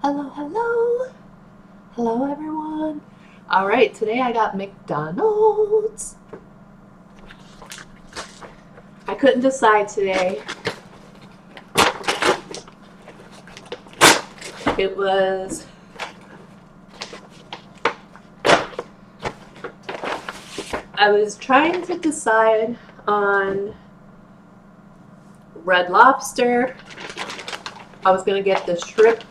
Hello, hello. Hello, everyone. All right, today I got McDonald's. I couldn't decide today. It was I was trying to decide on Red Lobster. I was going to get the shrimp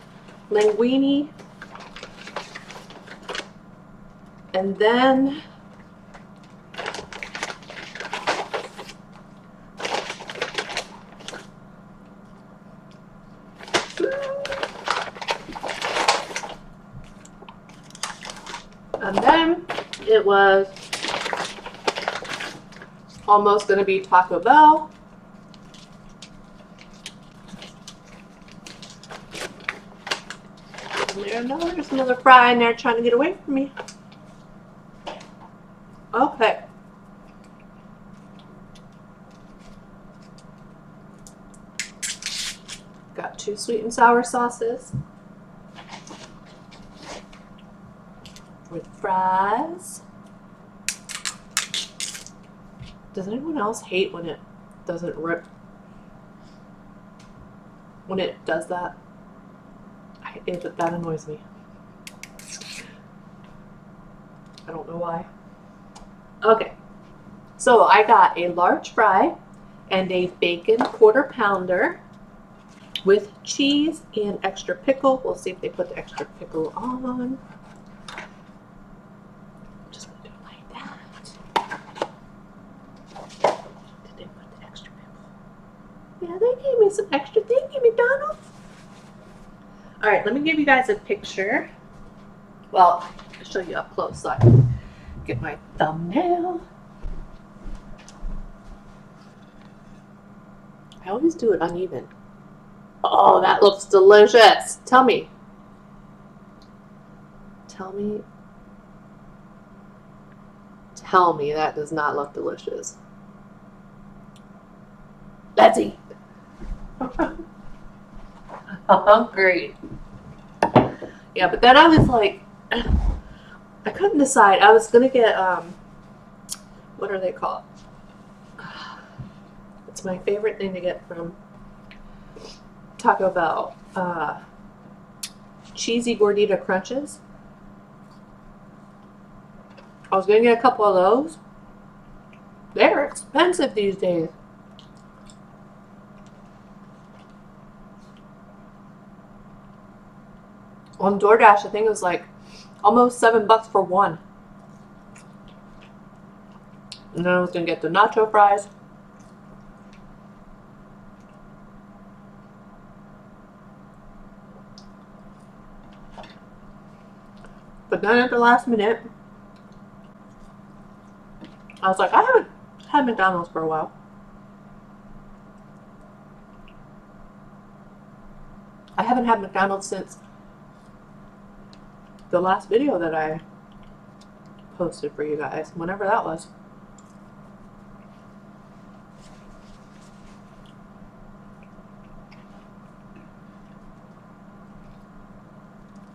linguine. And then it was almost going to be Taco Bell. There's another fry in there trying to get away from me. Okay. Got 2 sweet and sour sauces with fries. Does anyone else hate when it doesn't rip? When it does that? That annoys me. I don't know why. Okay. So I got a large fry and a bacon quarter pounder with cheese and extra pickle. We'll see if they put the extra pickle on. Just gonna do it like that. Did they put the extra pickle? Yeah, they gave me some extra. Thank you, McDonald's. All right, let me give you guys a picture. Well, I'll show you up close so I can get my thumbnail. I always do it uneven. Oh, that looks delicious. Tell me that does not look delicious. Let's eat. I'm hungry. Yeah, but then I was like, I couldn't decide. I was gonna get what are they called? It's my favorite thing to get from Taco Bell. Cheesy gordita crunches. I was gonna get a couple of those. They're expensive these days. On DoorDash, I think it was like almost $7 for one. And then I was gonna get the nacho fries. But then at the last minute, I was like, I haven't had McDonald's for a while. I haven't had McDonald's since the last video that I posted for you guys, whenever that was.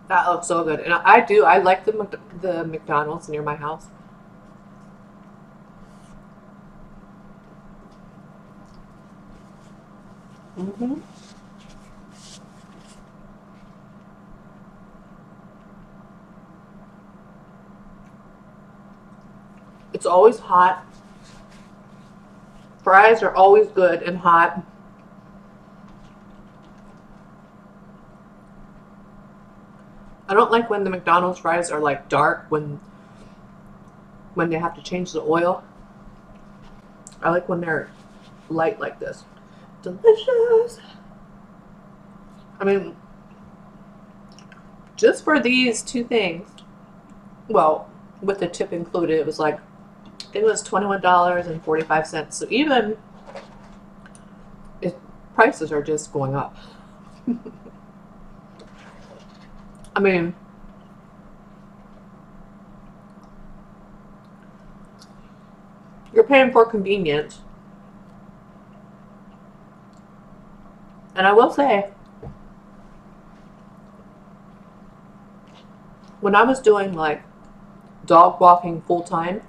That looks so good. And I like the McDonald's near my house. It's always hot. Fries are always good and hot. I don't like when the McDonald's fries are like dark when they have to change the oil. I like when they're light like this. Delicious. I mean, just for these 2 things, well, with the tip included, it was like, I think it was $21.45. So even if prices are just going up. I mean, you're paying for convenience. And I will say, when I was doing like dog walking full time,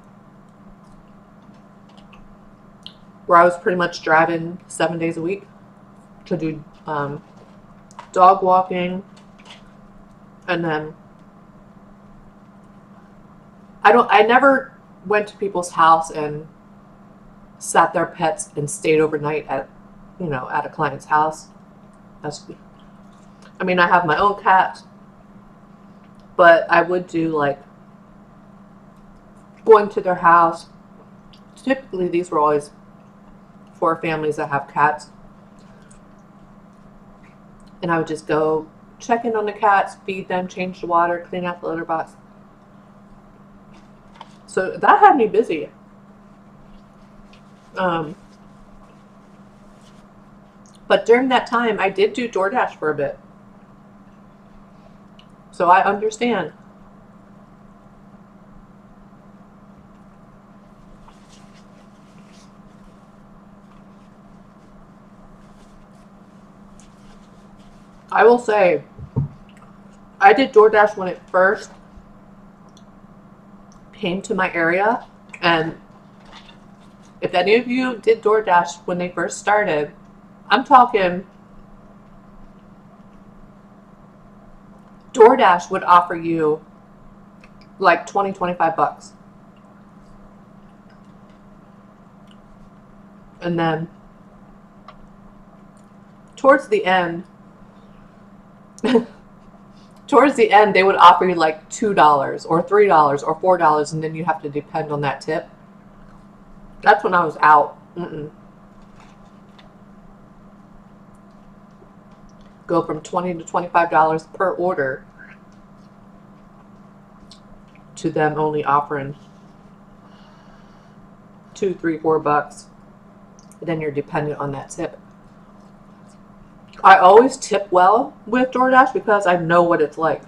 where I was pretty much driving 7 days a week to do dog walking, and then I never went to people's house and sat their pets and stayed overnight at a client's house. I mean, I have my own cat, but I would do like going to their house. Typically, these were always for families that have cats. And I would just go check in on the cats, feed them, change the water, clean out the litter box. So that had me busy. But during that time, I did do DoorDash for a bit. So I understand. I will say, I did DoorDash when it first came to my area, and if any of you did DoorDash when they first started, I'm talking DoorDash would offer you like $20-25. And then towards the end, they would offer you like $2 or $3 or $4, and then you have to depend on that tip. That's when I was out. Go from $20 to $25 per order to them only offering $2, $3, $4. Then you're dependent on that tip. I always tip well with DoorDash because I know what it's like,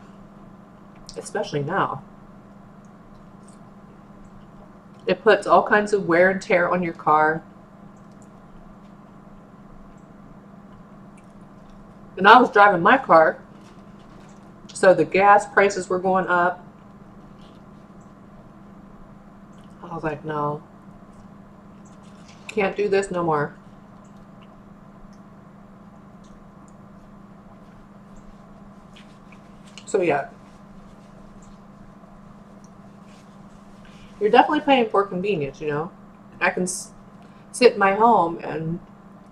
especially now. It puts all kinds of wear and tear on your car. And I was driving my car, so the gas prices were going up. I was like, no, can't do this no more. So yeah, you're definitely paying for convenience, I can sit in my home and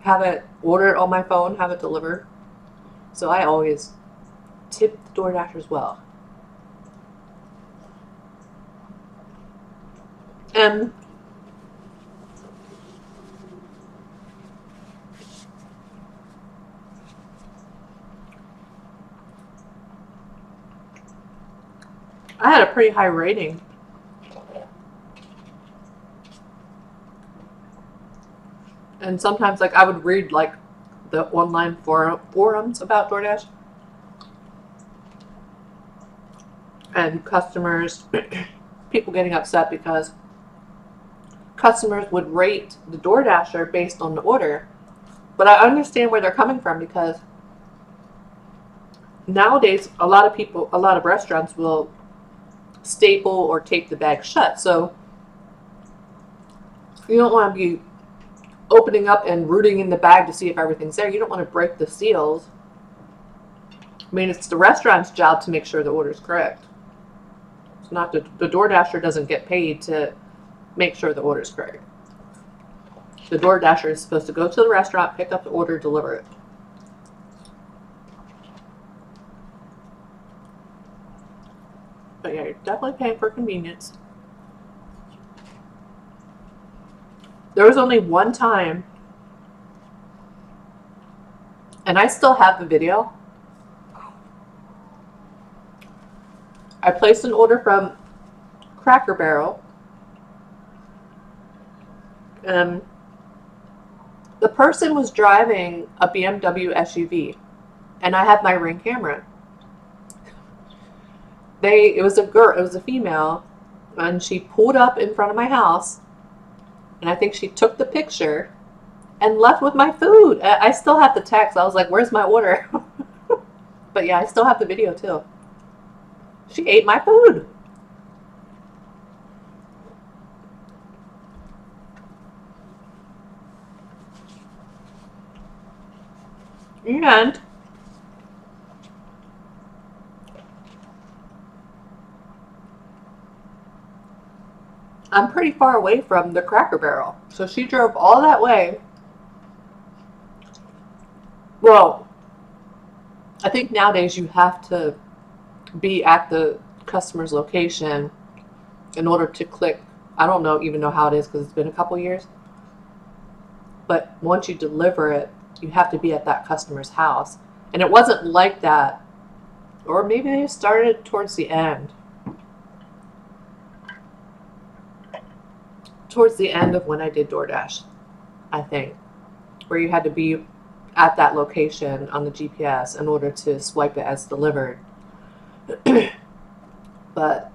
have it, order it on my phone, have it delivered. So I always tip the DoorDashers well. And I had a pretty high rating. And sometimes, like, I would read, like, the online forums about DoorDash. And customers, people getting upset because customers would rate the DoorDasher based on the order. But I understand where they're coming from, because nowadays, a lot of restaurants will staple or tape the bag shut. So you don't want to be opening up and rooting in the bag to see if everything's there. You don't want to break the seals. I mean, it's the restaurant's job to make sure the order's correct. It's not the DoorDasher doesn't get paid to make sure the order's correct. The DoorDasher is supposed to go to the restaurant, pick up the order, deliver it. But yeah, you're definitely paying for convenience. There was only one time, and I still have the video. I placed an order from Cracker Barrel, and the person was driving a BMW SUV, and I had my Ring camera. It was a female, and she pulled up in front of my house, and I think she took the picture and left with my food. I still have the text. I was like, where's my order? But yeah, I still have the video too. She ate my food. And I'm pretty far away from the Cracker Barrel. So she drove all that way. Well, I think nowadays you have to be at the customer's location in order to click. I don't know even know how it is because it's been a couple years. But once you deliver it, you have to be at that customer's house. And it wasn't like that. Or maybe they started towards the end. Towards the end of when I did DoorDash, I think. Where you had to be at that location on the GPS in order to swipe it as delivered. But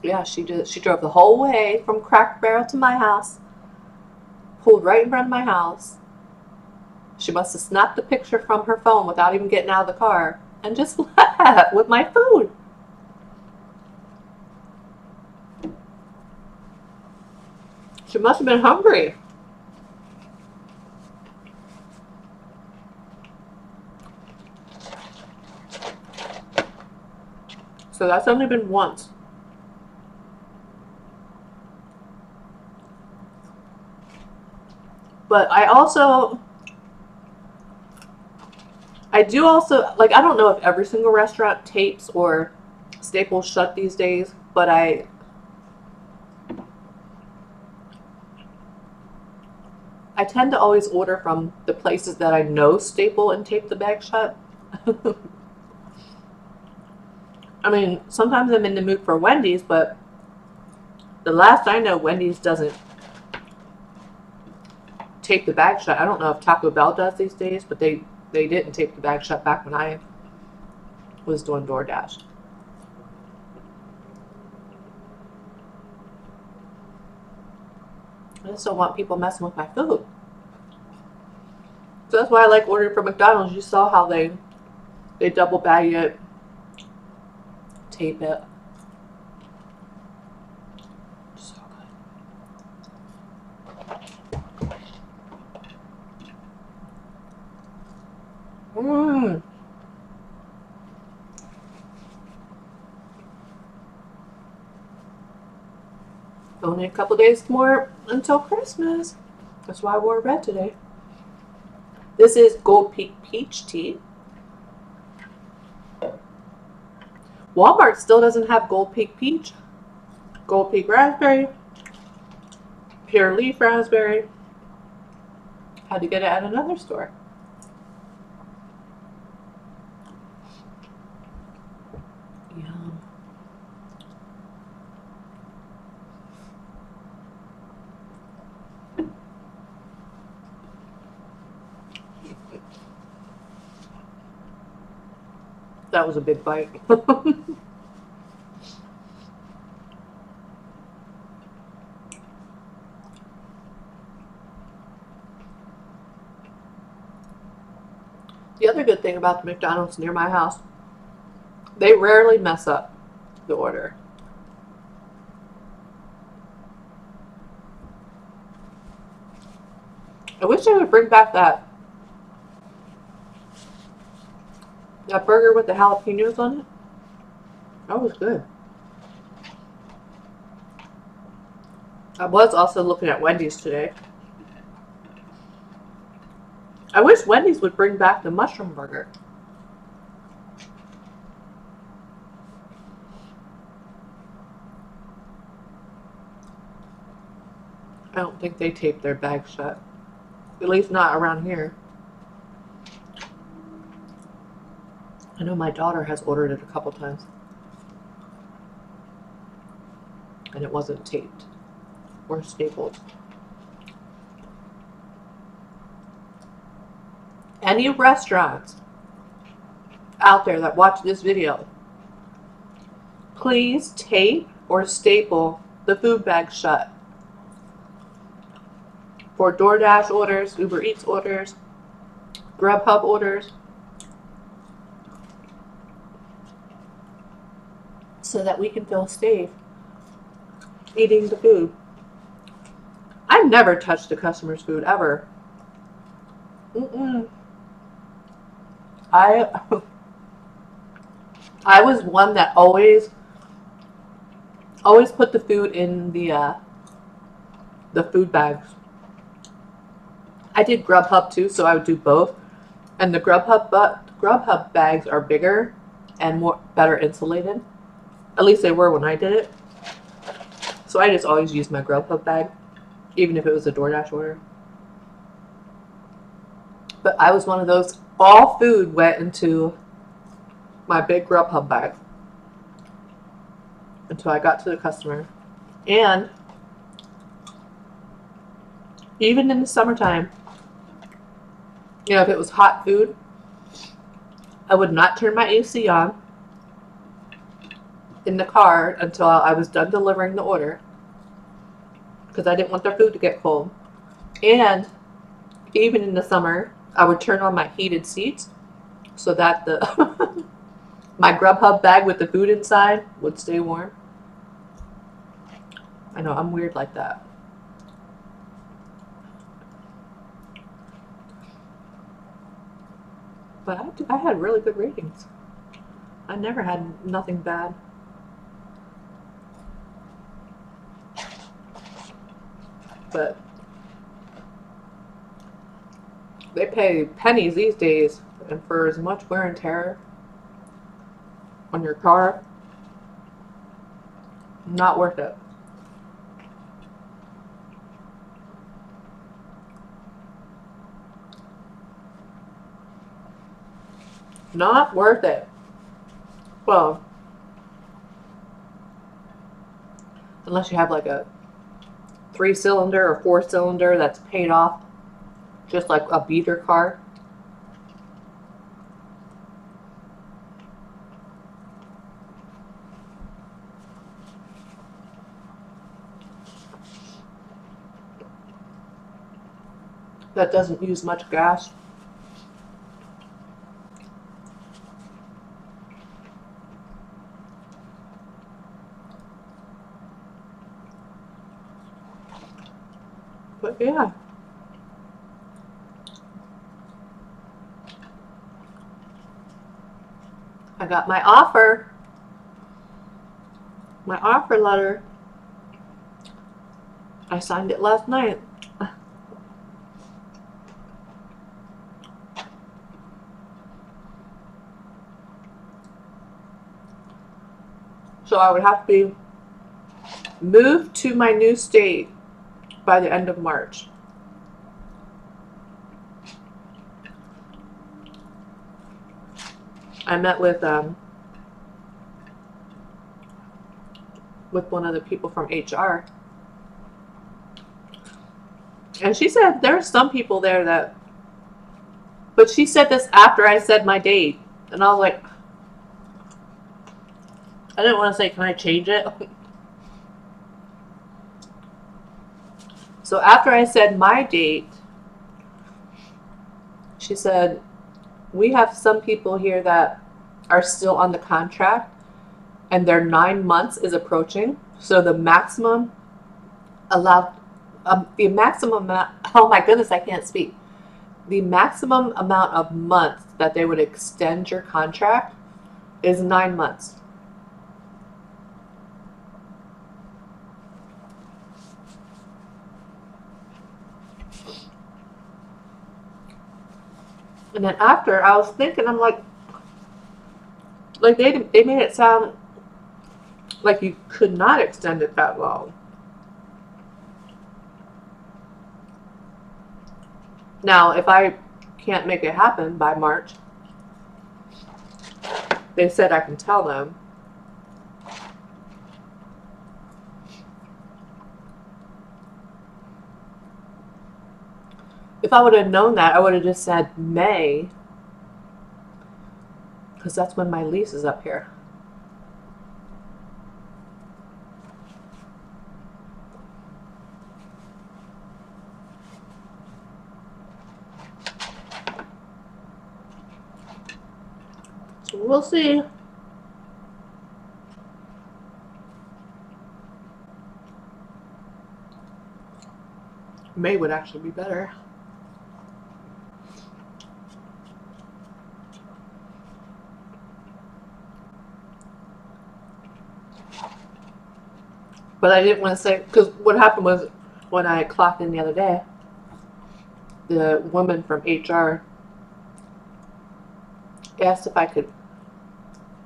yeah, she drove the whole way from Cracker Barrel to my house, pulled right in front of my house. She must have snapped a picture from her phone without even getting out of the car and just left with my food. She must have been hungry. So that's only been once. But I do also, like, I don't know if every single restaurant tapes or Staples shut these days, but I tend to always order from the places that I know staple and tape the bag shut. I mean, sometimes I'm in the mood for Wendy's, but the last I know, Wendy's doesn't tape the bag shut. I don't know if Taco Bell does these days, but they didn't tape the bag shut back when I was doing DoorDash. I just don't want people messing with my food. So that's why I like ordering from McDonald's. You saw how they double bag it, tape it. So good. Mmm. Only a couple days more until Christmas. That's why I wore red today. This is Gold Peak Peach Tea. Walmart still doesn't have Gold Peak Peach. Gold Peak Raspberry. Pure Leaf Raspberry. Had to get it at another store. Yum. That was a big bite. The other good thing about the McDonald's near my house, they rarely mess up the order. I wish they would bring back that burger with the jalapenos on it. That was good. I was also looking at Wendy's today. I wish Wendy's would bring back the mushroom burger. I don't think they tape their bags shut. At least not around here. I know my daughter has ordered it a couple times. And it wasn't taped or stapled. Any restaurants out there that watch this video, please tape or staple the food bag shut. For DoorDash orders, Uber Eats orders, Grubhub orders. so that we can feel safe eating the food. I never touched the customer's food ever. Mm-mm. I I was one that always put the food in the food bags. I did Grubhub too, so I would do both. And the Grubhub bags are bigger and better insulated. At least they were when I did it. So I just always used my Grubhub bag, even if it was a DoorDash order. But I was one of those. All food went into my big Grubhub bag until I got to the customer. And even in the summertime, if it was hot food, I would not turn my AC on in the car until I was done delivering the order, because I didn't want their food to get cold. And even in the summer, I would turn on my heated seats so that the my Grubhub bag with the food inside would stay warm. I know, I'm weird like that. But I had really good ratings. I never had nothing bad. But they pay pennies these days, and for as much wear and tear on your car, not worth it. Not worth it. Well, unless you have like a 3-cylinder or 4-cylinder that's paid off, just like a beater car. That doesn't use much gas. But yeah. I got my offer. My offer letter. I signed it last night. So I would have to be moved to my new state by the end of March. I met with one of the people from HR, and she said there's some people there that, but she said this after I said my date, and I was like, I didn't want to say, can I change it? So after I said my date, she said, we have some people here that are still on the contract and their 9 months is approaching. So the maximum allowed, oh my goodness, I can't speak. The maximum amount of months that they would extend your contract is 9 months. And then after, I was thinking, I'm like they made it sound like you could not extend it that long. Now, if I can't make it happen by March, they said I can tell them. If I would have known that, I would have just said May, because that's when my lease is up here. So we'll see. May would actually be better. But I didn't want to say, because what happened was when I clocked in the other day, the woman from HR asked if I could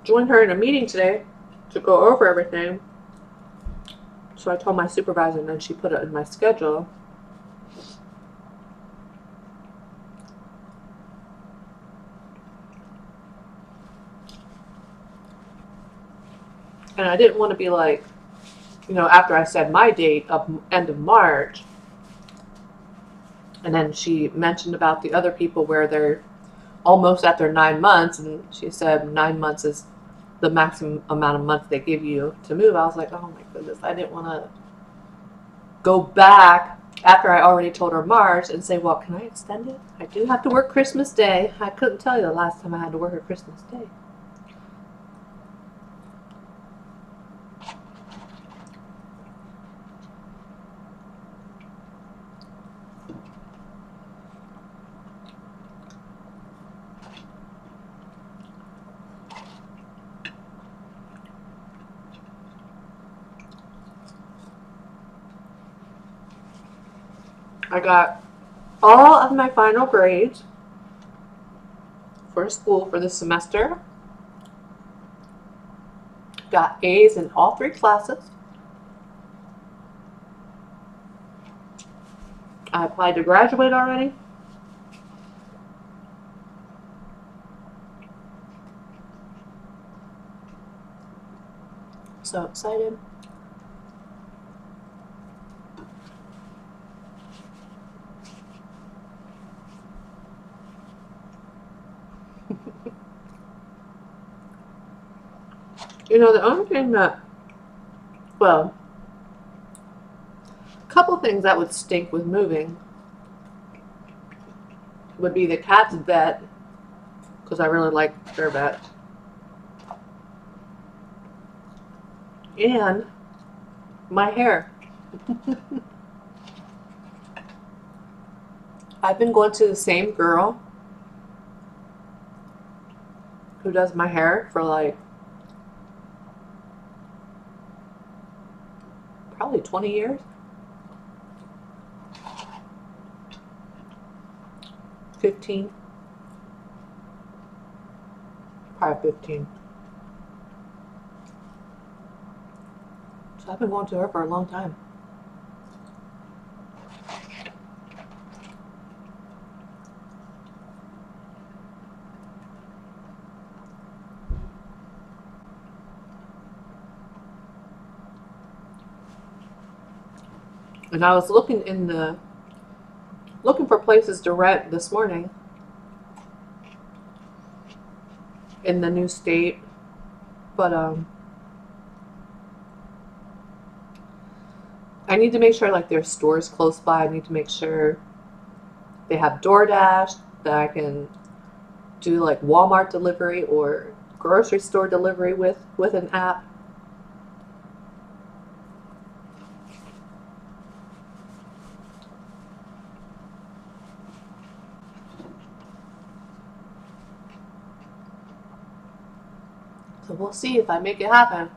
join her in a meeting today to go over everything. So I told my supervisor, and then she put it in my schedule. And I didn't want to be like, you know, after I said my date of end of March, and then she mentioned about the other people where they're almost at their 9 months, and she said 9 months is the maximum amount of months they give you to move. I was like, oh my goodness, I didn't want to go back after I already told her March and say, well, can I extend it? I do have to work Christmas Day. I couldn't tell you the last time I had to work a Christmas Day. I got all of my final grades for school for this semester. Got A's in all 3 classes. I applied to graduate already. So excited. You know, the only thing that, well, a couple things that would stink with moving would be the cat's vet, because I really like their vet, and my hair. I've been going to the same girl who does my hair for like probably 20 years. 15. Probably 15. So I've been going to her for a long time. And I was looking for places to rent this morning in the new state, but I need to make sure like there's stores close by. I need to make sure they have DoorDash, that I can do like Walmart delivery or grocery store delivery with an app. So we'll see if I make it happen.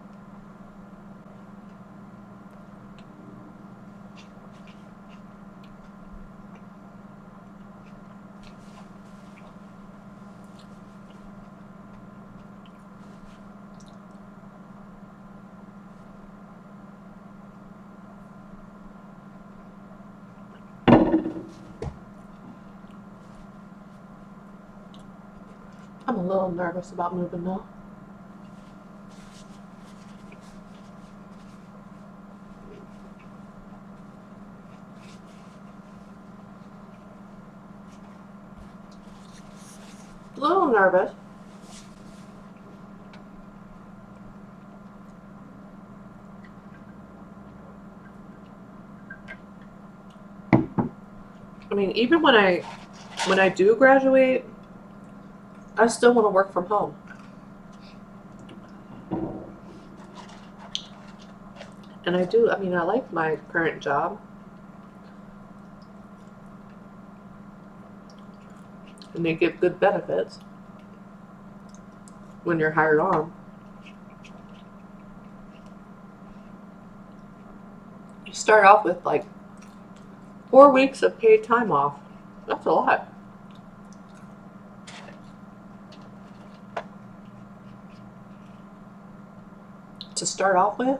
I'm a little nervous about moving though. A little nervous. I mean, even when I do graduate, I still want to work from home. And I do, I mean, I like my current job. and they give good benefits when you're hired on. You start off with like 4 weeks of paid time off. That's a lot. To start off with.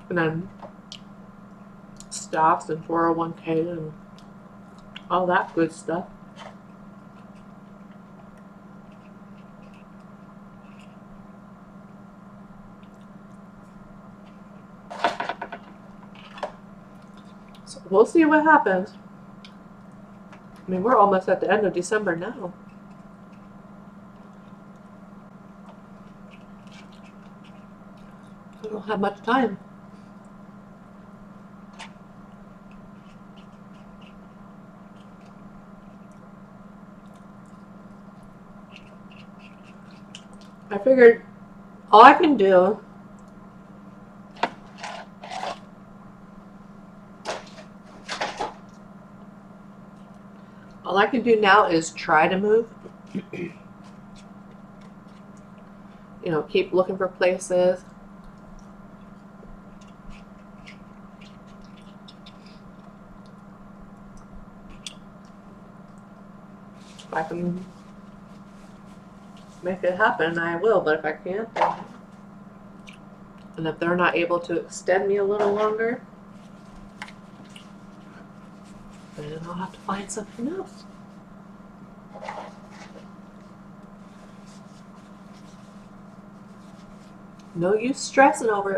And then stocks and 401k and all that good stuff. So we'll see what happens. I mean, we're almost at the end of December now. I don't have much time. I figured all I can do now is try to move. You know, keep looking for places. If I can make it happen, I will, but if I can't, and if they're not able to extend me a little longer, then I'll have to find something else. No use stressing over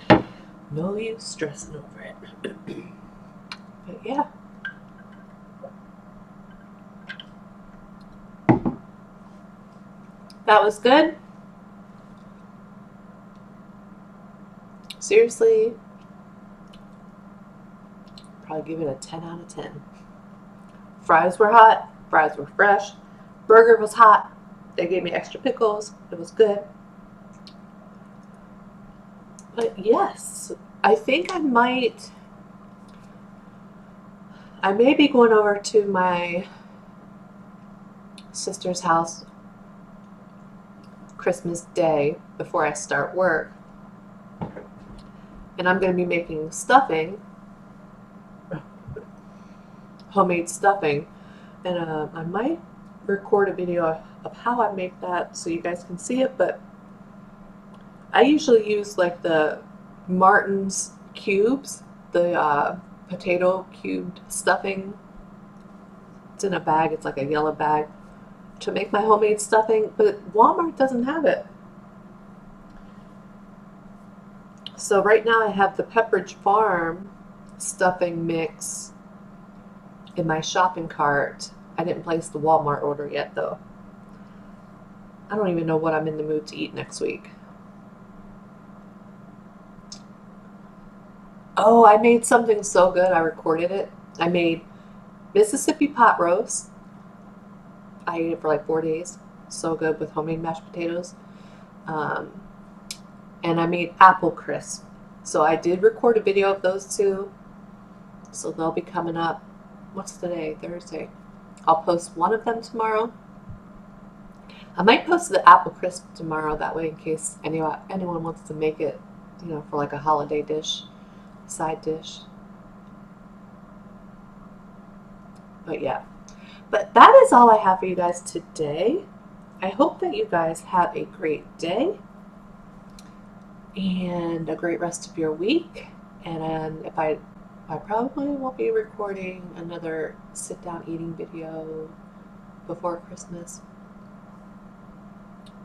it. No use stressing over it. But yeah. That was good. Seriously, probably give it a 10 out of 10. Fries were hot. Fries were fresh. Burger was hot. They gave me extra pickles. It was good. But yes, I think I may be going over to my sister's house Christmas Day before I start work. And I'm going to be making stuffing, homemade stuffing. And I might record a video of how I make that so you guys can see it. But I usually use like the Martin's cubes, the potato cubed stuffing. It's in a bag. It's like a yellow bag to make my homemade stuffing, but Walmart doesn't have it. So right now I have the Pepperidge Farm stuffing mix in my shopping cart. I didn't place the Walmart order yet though. I don't even know what I'm in the mood to eat next week. Oh, I made something so good. I recorded it. I made Mississippi pot roast. I ate it for like 4 days. So good with homemade mashed potatoes. And I made apple crisp. So I did record a video of those two. So they'll be coming up. What's today? Thursday. I'll post one of them tomorrow. I might post the apple crisp tomorrow. That way in case anyone wants to make it, you know, for like a holiday dish, side dish. But yeah. But that is all I have for you guys today. I hope that you guys have a great day and a great rest of your week. And if I probably won't be recording another sit-down eating video before Christmas.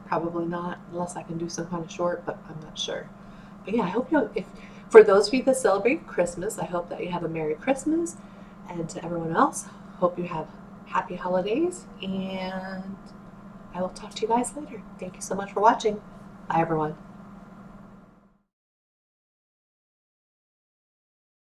Probably not, unless I can do some kind of short, but I'm not sure. But yeah, I hope for those of you that celebrate Christmas, I hope that you have a Merry Christmas. And to everyone else, hope you have happy holidays. And I will talk to you guys later. Thank you so much for watching. Bye, everyone.